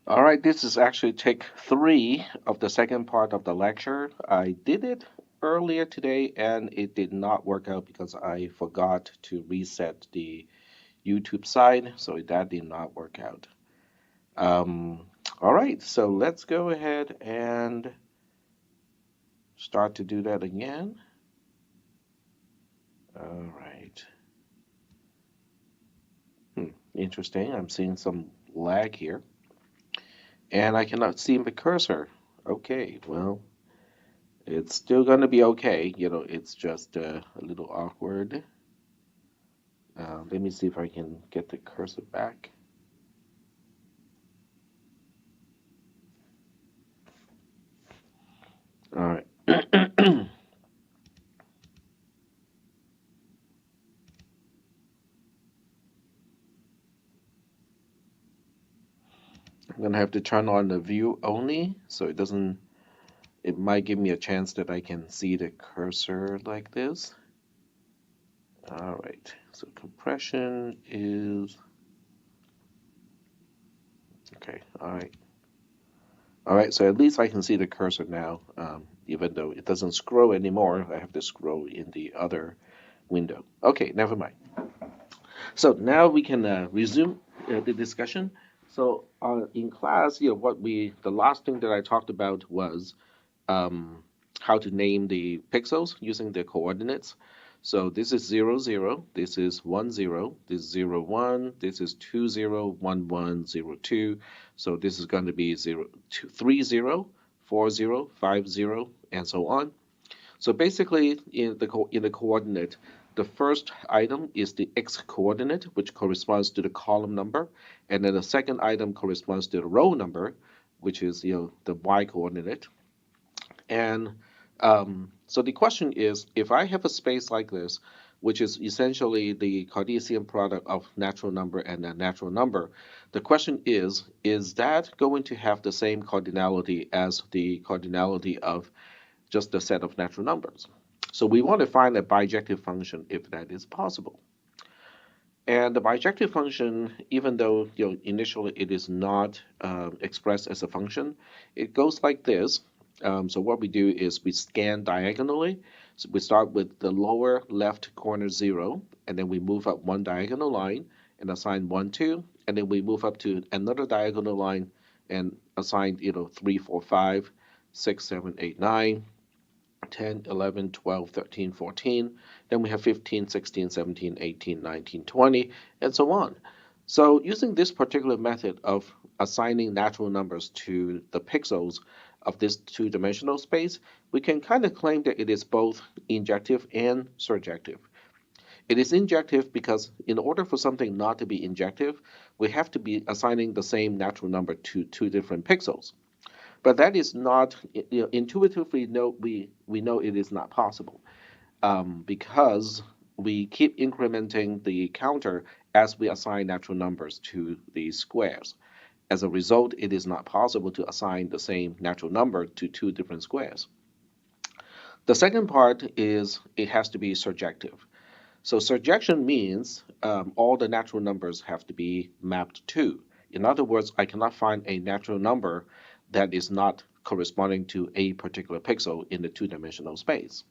All right, this is actually take 3 of the second part of the lecture. I did it earlier today and it did not work out because I forgot to reset the YouTube side, so that did not work out. Um, all right, so let's go ahead and start to do that again. All right. Interesting. I'm seeing some lag here. And I cannot see the cursor. Okay, well, it's still going to be okay. It's just a little awkward. Let me see if I can get the cursor back. All right. I'm going to have to turn on the view only so it might give me a chance that I can see the cursor like this. All right, so compression is, okay, all right. All right, so at least I can see the cursor now, even though it doesn't scroll anymore. I have to scroll in the other window. Okay, never mind. So now we can resume the discussion. So in class, the last thing that I talked about was um, how to name the pixels using the coordinates. So this is 0, 0, this is 1, 0, this is 0, 1, this is 2, 0, 1, 1, 0, 2. So this is going to be 0, 2, 3, 0, 4, 0, 5, 0, and so on. So basically, in the coordinate, the first item is the x coordinate, which corresponds to the column number, and then the second item corresponds to the row number, which is the y coordinate. And so the question is, if I have a space like this, which is essentially the Cartesian product of natural number and a natural number, the question is that going to have the same cardinality as the cardinality of just a set of natural numbers? So we want to find a bijective function if that is possible. And the bijective function, even though initially it is not expressed as a function, it goes like this. So what we do is we scan diagonally. So we start with the lower left corner 0, and then we move up one diagonal line and assign 1, 2, and then we move up to another diagonal line and assign 3, 4, 5, 6, 7, 8, 9. 10, 11, 12, 13, 14. Then we have 15, 16, 17, 18, 19, 20, and so on. So using this particular method of assigning natural numbers to the pixels of this two-dimensional space, we can kind of claim that it is both injective and surjective. It is injective because in order for something not to be injective, we have to be assigning the same natural number to two different pixels. But that is not, intuitively we know it is not possible because we keep incrementing the counter as we assign natural numbers to these squares. As a result, it is not possible to assign the same natural number to two different squares. The second part is it has to be surjective. So surjection means all the natural numbers have to be mapped to. In other words, I cannot find a natural number that is not corresponding to a particular pixel in the two-dimensional space.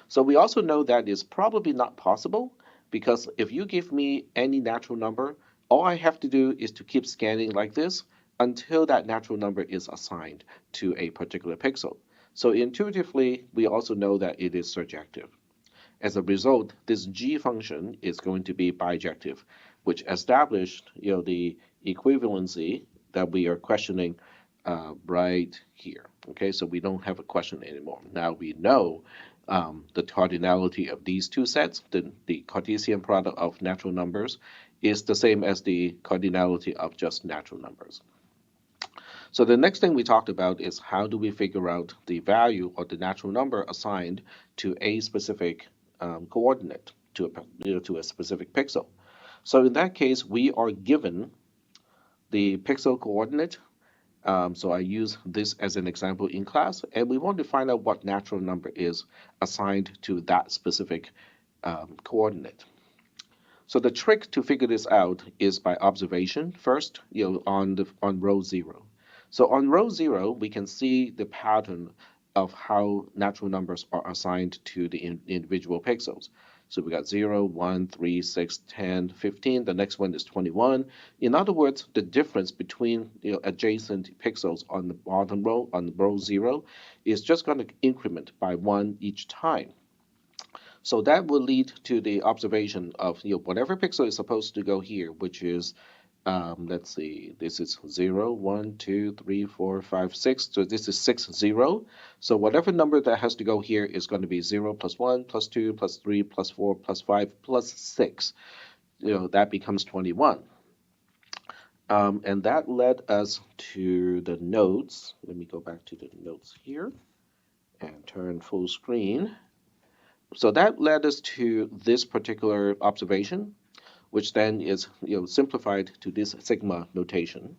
So we also know that is probably not possible because if you give me any natural number, all I have to do is to keep scanning like this until that natural number is assigned to a particular pixel. So intuitively, we also know that it is surjective. As a result, this g function is going to be bijective, which established the equivalency that we are questioning right here. Okay, so we don't have a question anymore. Now we know the cardinality of these two sets, the Cartesian product of natural numbers, is the same as the cardinality of just natural numbers. So the next thing we talked about is how do we figure out the value or the natural number assigned to a specific coordinate, to a specific pixel. So in that case, we are given the pixel coordinate. So I use this as an example in class, and we want to find out what natural number is assigned to that specific coordinate. So the trick to figure this out is by observation first, on row 0. So on row 0, we can see the pattern of how natural numbers are assigned to the individual pixels. So we got 0, 1, 3, 6, 10, 15. The next one is 21. In other words, the difference between adjacent pixels on the bottom row, on row 0, is just going to increment by 1 each time. So that will lead to the observation of whatever pixel is supposed to go here, which is let's see, this is 0, 1, 2, 3, 4, 5, 6. So this is 6, 0. So whatever number that has to go here is going to be 0 plus 1 plus 2 plus 3 plus 4 plus 5 plus 6. That becomes 21. And that led us to the notes. Let me go back to the notes here and turn full screen. So that led us to this particular observation, which then is simplified to this sigma notation.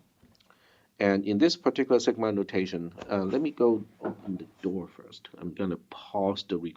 And in this particular sigma notation, let me go open the door first. I'm going to pause the recording.